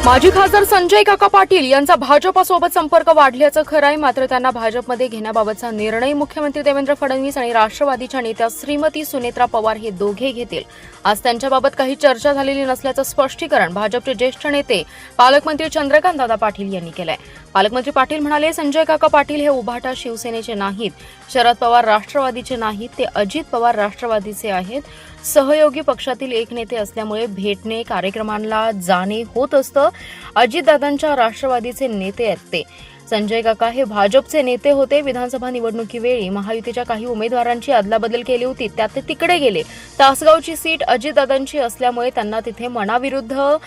माजी खासदार संजय काका पाटील यांचा भाजपसोबत संपर्क वाढल्याचं खरं आहे, मात्र त्यांना भाजपमध्ये घेण्याबाबतचा निर्णय मुख्यमंत्री देवेंद्र फडणवीस आणि राष्ट्रवादीच्या नेत्या श्रीमती सुनेत्रा पवार हे दोघे घेतील. आज त्यांच्याबाबत काही चर्चा झालेली नसल्याचं स्पष्टीकरण भाजपचे ज्येष्ठ नेते पालकमंत्री चंद्रकांतदादा पाटील यांनी केलंय. पालकमंत्री पाटील म्हणाले, संजय काका पाटील हे उभाटा शिवसेनेचे नाहीत, शरद पवार राष्ट्रवादीचे नाहीत, ते अजित पवार राष्ट्रवादीचे आहेत. सहयोगी पक्षातील एक नेते असल्यामुळे भेटणे, कार्यक्रमांना जाणे होत असतं. अजितदादांच्या राष्ट्रवादीचे नेते आहेत ते. संजय काका हे भाजपचे नेते होते. विधानसभा निवडणुकीवेळी महायुतीच्या काही उमेदवारांची अदलाबदल केली होती, त्यात ते तिकडे गेले. तासगावची सीट अजितदादांची असल्यामुळे त्यांना तिथे मनाविरुद्ध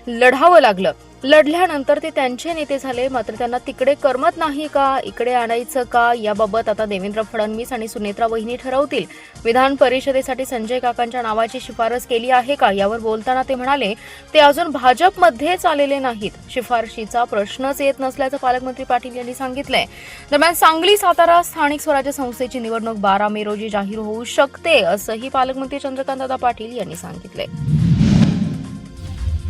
लढावं लागलं. लढल्यानंतर ते त्यांचे नेते झाले, मात्र त्यांना तिकडे करमत नाही का, इकडे आणायचं का, याबाबत आता देवेंद्र फडणवीस आणि सुनेत्रा वहिनी ठरवतील. विधान परिषदेसाठी संजय काकांच्या नावाची शिफारस केली आहे का, यावर बोलताना ते म्हणाले, ते अजून भाजपमध्येच आलेले नाहीत. शिफारशीचा प्रश्नच येत नसल्याचं पालकमंत्री पाटील यांनी सांगितलंय. दरम्यान सांगली सातारा स्थानिक स्वराज्य संस्थेची निवडणूक 12 मे रोजी जाहीर होऊ शकते, असंही पालकमंत्री चंद्रकांतदादा पाटील यांनी सांगितलंय.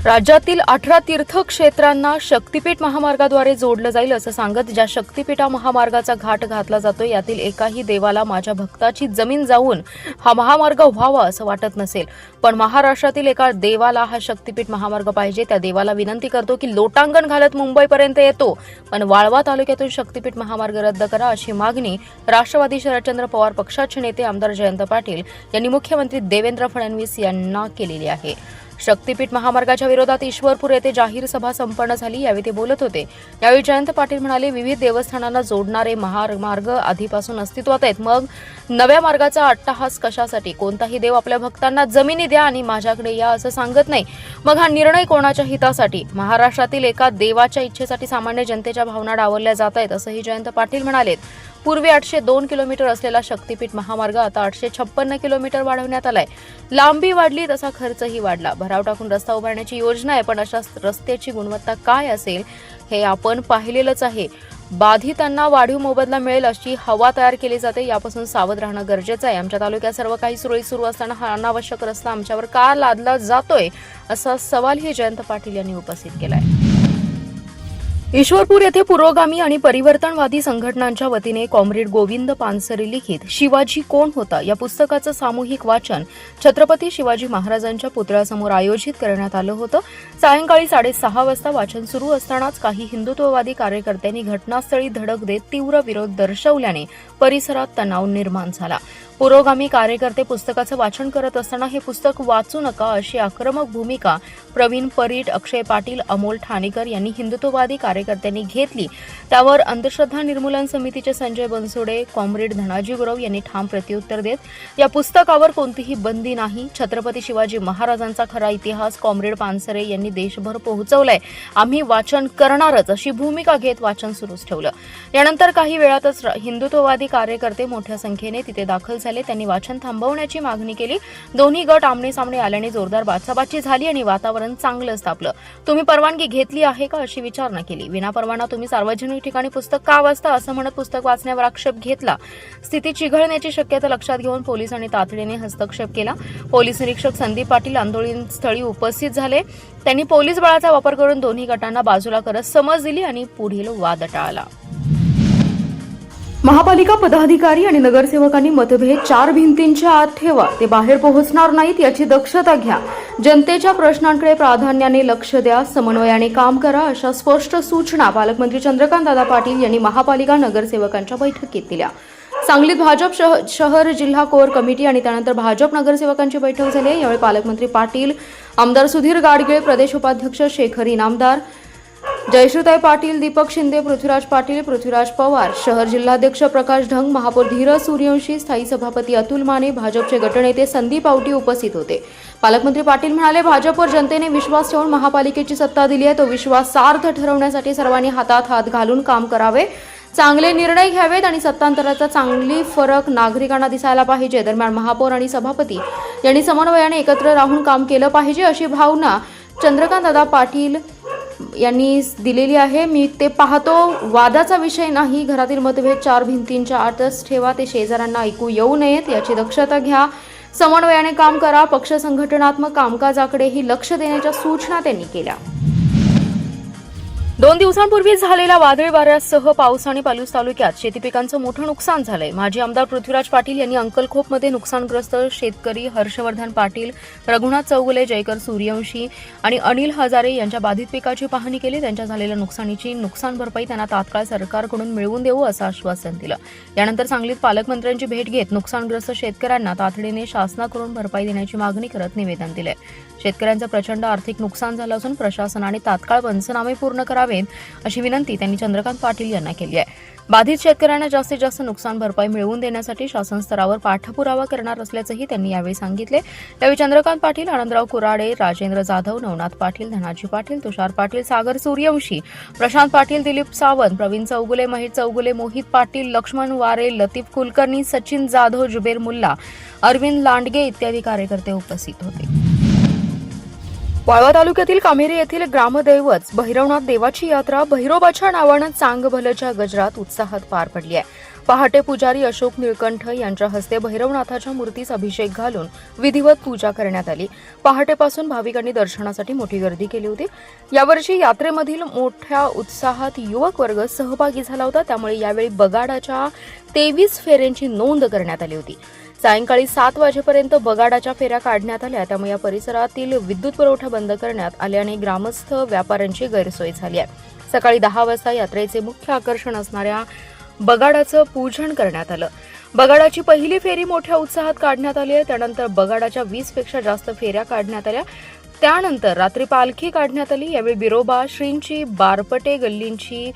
राज्यातील 18 तीर्थक्षेत्रांना शक्तीपीठ महामार्गाद्वारे जोडलं जाईल असं सांगत ज्या शक्तीपीठा महामार्गाचा घाट घातला जातो यातील एकाही देवाला माझ्या भक्ताची जमीन जाऊन हा महामार्ग व्हावा असं वाटत नसेल, पण महाराष्ट्रातील एका देवाला हा शक्तीपीठ महामार्ग पाहिजे. त्या देवाला विनंती करतो की लोटांगण घालत मुंबईपर्यंत येतो, पण वाळवा तालुक्यातून शक्तीपीठ महामार्ग रद्द करा, अशी मागणी राष्ट्रवादी शरदचंद्र पवार पक्षाचे नेते आमदार जयंत पाटील यांनी मुख्यमंत्री देवेंद्र फडणवीस यांना केलेली आहे. शक्तीपीठ महामार्गाच्या विरोधात ईश्वरपूर येथे जाहीर सभा संपन्न झाली, यावेळी ते बोलत होते. यावेळी जयंत पाटील म्हणाले, विविध देवस्थानांना जोडणारे महामार्ग आधीपासून अस्तित्वात आहेत, मग नव्या मार्गाचा अट्टहास कशासाठी? कोणताही देव आपल्या भक्तांना जमिनी द्या आणि माझ्याकडे या असं सांगत नाही, मग हा निर्णय कोणाच्या हितासाठी? महाराष्ट्रातील एका देवाच्या इच्छेसाठी सामान्य जनतेच्या भावना डावलल्या जात आहेत, असंही जयंत पाटील म्हणाले. पूर्वी 802 किलोमीटर असलेला शक्तीपीठ महामार्ग आता 856 किलोमीटर वाढवण्यात आलाय. लांबी वाढली तसा खर्चही वाढला. भराव टाकून रस्ता उभारण्याची योजना आहे, पण अशा रस्त्याची गुणवत्ता काय असेल हे आपण पाहिलेलंच आहे. बाधितांना वाढीव मोबदला मिळेल अशी हवा तयार केली जाते, यापासून सावध राहणं गरजेचं आहे. आमच्या तालुक्यात सर्व काही सुरळीत सुरू असताना हा अनावश्यक रस्ता आमच्यावर का लादला जातोय, असा सवालही जयंत पाटील यांनी उपस्थित केलाय. ईश्वरपूर येथे पुरोगामी आणि परिवर्तनवादी संघटनांच्या वतीने कॉम्रेड गोविंद पानसरे लिखित शिवाजी कोण होता या पुस्तकाचं सामूहिक वाचन छत्रपती शिवाजी महाराजांच्या पुतळ्यासमोर आयोजित करण्यात आलं होतं. सायंकाळी 6:30 वाजता वाचन सुरू असतानाच काही हिंदुत्ववादी कार्यकर्त्यांनी घटनास्थळी धडक देत तीव्र विरोध दर्शवल्याने परिसरात तणाव निर्माण झाला. पुरोगामी कार्यकर्ते पुस्तकाचं वाचन करत असताना हे पुस्तक वाचू नका अशी आक्रमक भूमिका प्रवीण परीट, अक्षय पाटील, अमोल ठाणेकर यांनी हिंदुत्ववादी कार्यकर्त्यांनी घेतली. त्यावर अंधश्रद्धा निर्मूलन समितीचे संजय बनसोडे, कॉम्रेड धनाजी गुरव यांनी ठाम प्रत्युत्तर देत, या पुस्तकावर कोणतीही बंदी नाही. छत्रपती शिवाजी महाराजांचा खरा इतिहास कॉम्रेड पानसरे यांनी देशभर पोहोचवलाय. आम्ही वाचन करणारच अशी भूमिका घेत वाचन सुरूच ठेवलं. यानंतर काही वेळातच हिंदुत्ववादी कार्यकर्ते मोठ्या संख्येने तिथे दाखल झाले. त्यांनी वाचन थांबवण्याची मागणी केली. दोन्ही गट आमने सामने आल्याने जोरदार बाचाबाची झाली आणि वातावरण चांगलंच तापलं. तुम्ही परवानगी घेतली आहे का अशी विचारणा केली. विनापरवाना तुम्ही सार्वजनिक ठिकाणी पुस्तक का वाचता असं म्हणत पुस्तक वाचण्यावर आक्षेप घेतला. स्थिती चिघळण्याची शक्यता लक्षात घेऊन पोलिसांनी तातडीने हस्तक्षेप केला. पोलीस निरीक्षक संदीप पाटील आंदोलनस्थळी उपस्थित झाले. त्यांनी पोलीस बळाचा वापर करून दोन्ही गटांना बाजूला करत समज दिली आणि पुढील वाद टाळला. महापालिका पदाधिकारी आणि नगरसेवकांनी मतभेद 4 भिंतींच्या आत ठेवा, ते बाहेर पोहोचणार नाहीत याची दक्षता घ्या. जनतेच्या प्रश्नांकडे प्राधान्याने लक्ष द्या, समन्वयाने काम करा, अशा स्पष्ट सूचना पालकमंत्री चंद्रकांतदादा पाटील यांनी महापालिका नगरसेवकांच्या बैठकीत दिल्या. सांगलीत भाजप शहर जिल्हा कोर कमिटी आणि त्यानंतर भाजप नगरसेवकांची बैठक झाली. यावेळी पालकमंत्री पाटील, आमदार सुधीर गाडगीळ, प्रदेश उपाध्यक्ष शेखर इनामदार, जयश्रीताई पाटील, दीपक शिंदे, पृथ्वीराज पाटील, पृथ्वीराज पवार, शहर जिल्हाध्यक्ष प्रकाश ढंग, महापौर धीरज सूर्यवंशी, स्थायी सभापती अतुल माने, भाजपचे गटनेते संदीप आवटी उपस्थित होते. पालकमंत्री पाटील म्हणाले, भाजपवर जनतेने विश्वास ठेवून महापालिकेची सत्ता दिली आहे, तो विश्वास सार्थ ठरवण्यासाठी सर्वांनी हातात हात घालून काम करावे, चांगले निर्णय घ्यावेत आणि सत्तांतराचा चांगली फरक नागरिकांना दिसायला पाहिजे. दरम्यान महापौर आणि सभापती यांनी समन्वयाने एकत्र राहून काम केलं पाहिजे अशी भावना चंद्रकांतदादा पाटील यांनी दिलेली आहे. मी ते पाहतो वादाचा विषय नाही, घरातील मतभेद 4 भिंतींच्या आतच ठेवा, ते शेजाऱ्यांना ऐकू येऊ नयेत याची दक्षता घ्या, समन्वयाने काम करा, पक्ष संघटनात्मक कामकाजाकडेही लक्ष देण्याच्या सूचना त्यांनी केल्या. 2 दिवसांपूर्वी झालेल्या वादळी वाऱ्यासह पाऊस आणि पालूस तालुक्यात शेती पिकांचं मोठं नुकसान झालंय. माजी आमदार पृथ्वीराज पाटील यांनी अंकलखोपमध्ये नुकसानग्रस्त शेतकरी हर्षवर्धन पाटील, रघुनाथ चौगुले, जयकर सूर्यवंशी आणि अनिल हजारे यांच्या बाधित पिकाची पाहणी केली. त्यांच्या झालेल्या नुकसानीची नुकसान भरपाई त्यांना तात्काळ सरकारकडून मिळवून देऊ असं आश्वासन दिलं. यानंतर सांगलीत पालकमंत्र्यांची भेट घेत नुकसानग्रस्त शेतकऱ्यांना तातडीने शासनाकडून भरपाई देण्याची मागणी करत निवेदन दिले. शेतकऱ्यांचं प्रचंड आर्थिक नुकसान झालं असून प्रशासनाने तात्काळ पंचनामे पूर्ण करावेत अशी विनंती त्यांनी चंद्रकांत पाटील यांना केली आहे. बाधित शेतकऱ्यांना जास्तीत जास्त नुकसान भरपाई मिळवून देण्यासाठी शासन स्तरावर पाठपुरावा करणार असल्याचंही त्यांनी यावेळी सांगितले. यावेळी चंद्रकांत पाटील, आनंदराव कुराडे, राजेंद्र जाधव, नवनाथ पाटील, धनाजी पाटील, तुषार पाटील, सागर सूर्यवंशी, प्रशांत पाटील, दिलीप सावंत, प्रवीण चौगुले, महेश चौगुले, मोहित पाटील, लक्ष्मण वारे, लतीफ कुलकर्णी, सचिन जाधव, जुबेर मुल्ला, अरविंद लांडगे इत्यादी कार्यकर्ते उपस्थित होते. वाळवा तालुक्यातील कामेरी येथील ग्रामदैवत भैरवनाथ देवाची यात्रा भैरोबाच्या नावानं चांगभलच्या गजरात उत्साहात पार पडली आहे. पहाटे पुजारी अशोक निळकंठ यांच्या हस्ते भैरवनाथाच्या मूर्तीस अभिषेक घालून विधिवत पूजा करण्यात आली. पहाटेपासून भाविकांनी दर्शनासाठी मोठी गर्दी केली होती. यावर्षी यात्रेमधील मोठ्या उत्साहात युवक वर्ग सहभागी झाला होता. त्यामुळे यावेळी बगाडाच्या 23 फेऱ्यांची नोंद करण्यात आली होती. सायंकाळी 7 वाजेपर्यंत बगाडाच्या फेऱ्या काढण्यात आल्या. त्यामुळे या परिसरातील विद्युत पुरवठा बंद करण्यात आल्याने ग्रामस्थ व्यापाऱ्यांची गैरसोय झाली आहे. सकाळी 10 वाजता यात्रेचे मुख्य आकर्षण असणाऱ्या बगाडाचं पूजन करण्यात आलं. बगाडाची पहिली फेरी मोठ्या उत्साहात काढण्यात आली आहे. त्यानंतर बगाडाच्या 20 पेक्षा जास्त फेऱ्या काढण्यात आल्या. त्यानंतर रात्री पालखी काढण्यात आली. यावेळी बिरोबा श्रींची, बारपटे गल्लींची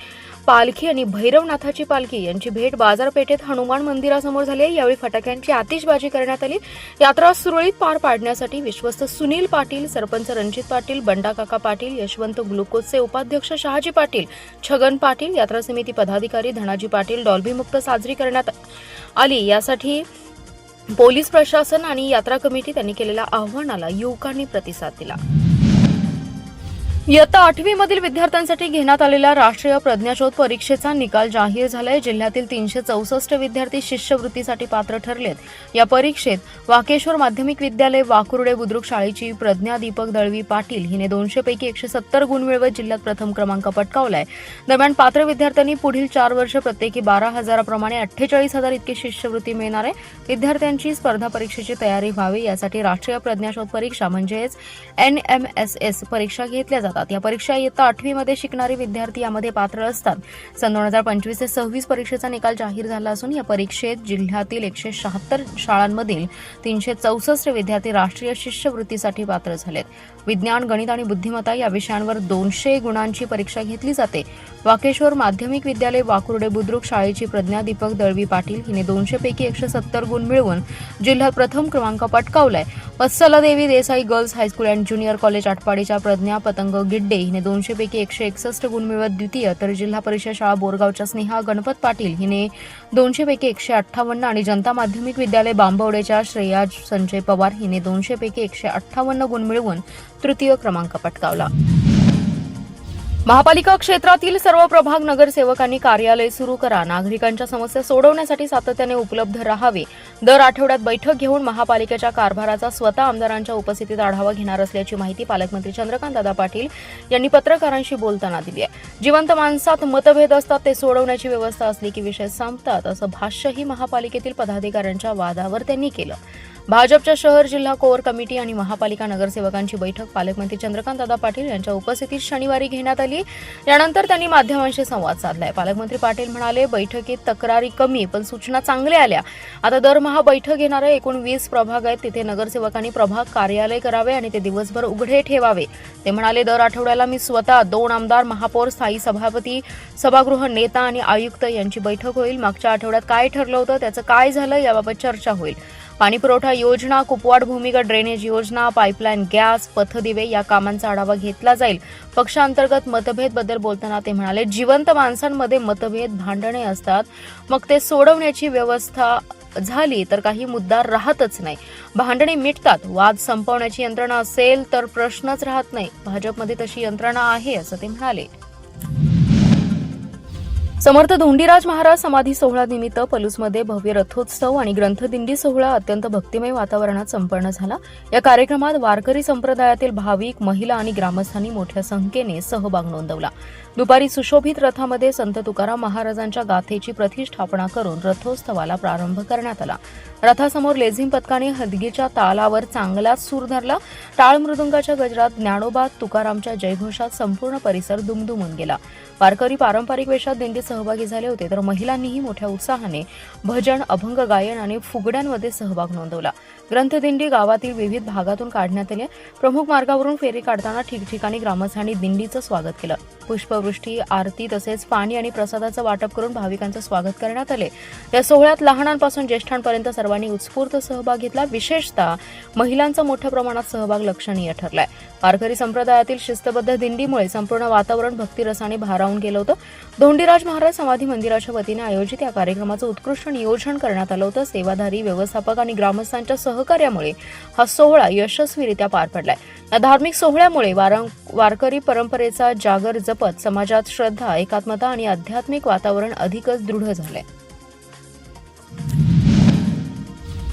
पालखी आणि भैरवनाथाची पालखी यांची भेट बाजारपेठेत हनुमान मंदिरासमोर झाली. यावेळी फटाक्यांची आतिषबाजी करण्यात आली. यात्रा सुरळीत पार पाडण्यासाठी विश्वस्त सुनील पाटील, सरपंच रणजित पाटील, बंडाकाका पाटील, यशवंत ग्लुकोजचे उपाध्यक्ष शहाजी पाटील, छगन पाटील, यात्रा समिती पदाधिकारी धनाजी पाटील, डॉल्बी मुक्त साजरी करण्यात आली. यासाठी पोलीस प्रशासन आणि यात्रा कमिटी त्यांनी केलेल्या आव्हानाला युवकांनी प्रतिसाद दिला. इयत्ता 8वी मधील विद्यार्थ्यांसाठी घेण्यात आलेल्या राष्ट्रीय प्रज्ञाशोध परीक्षेचा निकाल जाहीर झालाय. जिल्ह्यातील 364 विद्यार्थी शिष्यवृत्तीसाठी पात्र ठरलेत. या परीक्षेत वाकेश्वर माध्यमिक विद्यालय, वाकुर्डे बुद्रुक शाळेची प्रज्ञा दीपक दळवी पाटील हिने 200 पैकी 170 गुण मिळवत जिल्ह्यात प्रथम क्रमांक पटकावलाय. दरम्यान पात्र विद्यार्थ्यांनी पुढील 4 वर्ष प्रत्येकी 12,000 प्रमाणे 48,000 इतकी शिष्यवृत्ती मिळणार आहे. विद्यार्थ्यांची स्पर्धा परीक्षेची तयारी व्हावी यासाठी राष्ट्रीय प्रज्ञाशोध परीक्षा म्हणजेच NMSS परीक्षा घेतल्या जातात. या परीक्षा इयत्ता 8वी मध्ये शिकणारे विद्यार्थी यामध्ये पात्र असतात. सन 2025 ते 26 परीक्षेचा निकाल जाहीर झाला असून या परीक्षेत जिल्ह्यातील 176 शाळांमधील 364 विद्यार्थी राष्ट्रीय शिष्यवृत्तीसाठी पात्र झालेत. विज्ञान, गणित आणि बुद्धिमत्ता या विषयांवर 200 गुणांची परीक्षा घेतली जाते. वाकेश्वर माध्यमिक विद्यालय, वाकुर्डे बुद्रुक शाळेची प्रज्ञा दीपक दळवी पाटील हिने 200 पैकी 170 गुण मिळवून जिल्ह्यात प्रथम क्रमांक पटकावलाय. Vatsaladevi Desai girls high school and junior college आटपाडीच्या प्रज्ञा पतंग गिड्डे हिने 200 पैकी 161 गुण मिळवत द्वितीय, तर जिल्हा परिषद शाळा बोरगावच्या स्नेहा गणपत पाटील हिने 200 पैकी 158 आणि जनता माध्यमिक विद्यालय बांबवडेच्या श्रेया संजय पवार हिने 200 पैकी 158 गुण मिळवून तृतीय क्रमांक पटकावला. महापालिका क्षेत्रातील सर्व प्रभाग नगरसेवकांनी कार्यालय सुरू करा, नागरिकांच्या समस्या सोडवण्यासाठी सातत्याने उपलब्ध राहावे. दर आठवड्यात बैठक घेऊन महापालिकेच्या कारभाराचा स्वतः आमदारांच्या उपस्थितीत आढावा घेणार असल्याची माहिती पालकमंत्री चंद्रकांतदादा पाटील यांनी पत्रकारांशी बोलताना दिली आहे. जिवंत माणसात मतभेद असतात, ते सोडवण्याची व्यवस्था असली की विषय संपतात, असं भाष्यही महापालिकेतील पदाधिकाऱ्यांच्या वादावर त्यांनी केलं. भाजपच्या शहर जिल्हा कोर कमिटी आणि महापालिका नगरसेवकांची बैठक पालकमंत्री चंद्रकांतदादा पाटील यांच्या उपस्थितीत शनिवारी घेण्यात आली. यानंतर त्यांनी माध्यमांशी संवाद साधलाय. पालकमंत्री पाटील म्हणाले, बैठकीत तक्रारी कमी पण सूचना चांगल्या आल्या. आता दरमहा बैठक घेणारे एकूण 20 प्रभाग आहेत. तिथे नगरसेवकांनी प्रभाग कार्यालय करावे आणि ते दिवसभर उघडे ठेवावे. ते म्हणाले, दर आठवड्याला मी स्वतः 2 आमदार, महापौर, स्थायी सभापती, सभागृह नेता आणि आयुक्त यांची बैठक होईल. मागच्या आठवड्यात काय ठरलं होतं, त्याचं काय झालं याबाबत चर्चा होईल. पाणीपुरवठा योजना, कुपवाड भूमिगत ड्रेनेज योजना, पाईपलाईन, गॅस, पथदिवे या कामांचा आढावा घेतला जाईल. पक्षांतर्गत मतभेद बद्दल बोलताना ते म्हणाले, जिवंत माणसांमध्ये मतभेद, भांडणे असतात, मग ते सोडवण्याची व्यवस्था झाली तर काही मुद्दा राहतच नाही. भांडणे मिटतात. वाद संपवण्याची यंत्रणा असेल तर प्रश्नच राहत नाही. भाजपमध्ये तशी यंत्रणा आहे असं ते म्हणाले. समर्थ धोंडीराज महाराज समाधी सोहळ्यानिमित्त पलूसमध्ये भव्य रथोत्सव आणि ग्रंथदिंडी सोहळा अत्यंत भक्तिमय वातावरणात संपन्न झाला. या कार्यक्रमात वारकरी संप्रदायातील भाविक, महिला आणि ग्रामस्थांनी मोठ्या संख्येने सहभाग नोंदवला. दुपारी सुशोभित रथामध्ये संत तुकाराम महाराजांच्या गाथेची प्रतिष्ठापना करून रथोत्सवाला प्रारंभ करण्यात आला. रथासमोर लेझिम पथकाने हदगीच्या तालावर चांगलाच सूर धरला. टाळ मृदुंगाच्या गजरात ज्ञानोबा तुकारामच्या जयघोषात संपूर्ण परिसर दुमदुमून गेला. वारकरी पारंपरिक वेशात दिंडीत सहभागी झाले होते, तर महिलांनीही मोठ्या उत्साहाने भजन, अभंग गायन आणि फुगड्यांमध्ये सहभाग नोंदवला. ग्रंथदिंडी गावातील विविध भागातून काढण्यात आली. प्रमुख मार्गावरून फेरी काढताना ठिकठिकाणी ग्रामस्थांनी दिंडीचं स्वागत केलं. पुष्पवृष्टी, आरती तसेच पाणी आणि प्रसादाचं वाटप करून भाविकांचं स्वागत करण्यात आले. या सोहळ्यात लहानांपासून ज्येष्ठांपर्यंत सर्वांनी उत्स्फूर्त सहभाग घेतला. विशेषतः महिलांचा मोठ्या प्रमाणात सहभाग लक्षणीय ठरलाय. वारकरी संप्रदायातील शिस्तबद्ध दिंडीमुळे संपूर्ण वातावरण भक्तिरसाने भारावून गेलं होतं. धोंडीराज महाराज समाधी मंदिराच्या वतीने आयोजित या कार्यक्रमाचं उत्कृष्ट नियोजन करण्यात आलं होतं. सेवाधारी, व्यवस्थापक आणि ग्रामस्थांच्या सहकार्यामुळे हा सोहळा यशस्वीरित्या पार पडलाय. या धार्मिक सोहळ्यामुळे वारकरी परंपरेचा जागर जपत समाजात श्रद्धा, एकात्मता आणि आध्यात्मिक वातावरण अधिकच दृढ झालंय.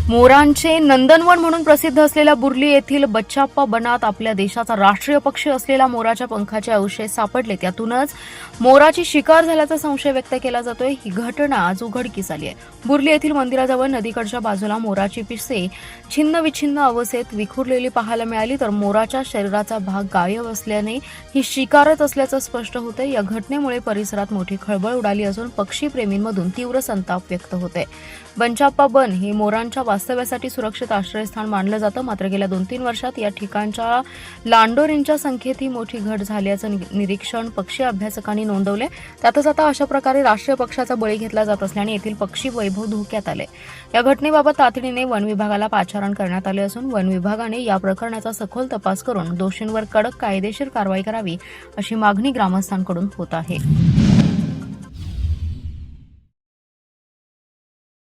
मोरांचे नंदनवन म्हणून प्रसिद्ध असलेल्या बुर्ली येथील बच्चाप्पा बनात आपल्या देशाचा राष्ट्रीय पक्षी असलेल्या मोराच्या पंखाचे अवशेष सापडले. त्यातूनच मोराची शिकार झाल्याचा संशय व्यक्त केला जातोय. ही घटना आज उघडकीस आली आहे. बुर्ली येथील मंदिराजवळ नदीकडच्या बाजूला मोराची पिसे छिन्नविच्छिन्न अवस्थेत विखुरलेली पाहायला मिळाली, तर मोराच्या शरीराचा भाग गायब असल्याने ही शिकारच असल्याचं स्पष्ट होतंय. या घटनेमुळे परिसरात मोठी खळबळ उडाली असून पक्षीप्रेमींमधून तीव्र संताप व्यक्त होतोय. बंचाप्पा बन हे मोरांच्या वास्तव्यासाठी सुरक्षित आश्रयस्थान मानलं जातं. मात्र गेल्या 2-3 वर्षात या ठिकाणच्या लांडोरींच्या संख्येत मोठी घट झाल्याचं निरीक्षण पक्षी अभ्यासकांनी नोंदवले. त्यातच आता अशा प्रकारे राष्ट्रीय पक्षाचा बळी घेतला जात असल्याने येथील पक्षी वैभव धोक्यात आले. या घटनेबाबत तातडीने वन विभागाला पाचारण करण्यात आले असून वन विभागाने या प्रकरणाचा सखोल तपास करून दोषींवर कडक कायदेशीर कारवाई करावी अशी मागणी ग्रामस्थांकडून होत आहे.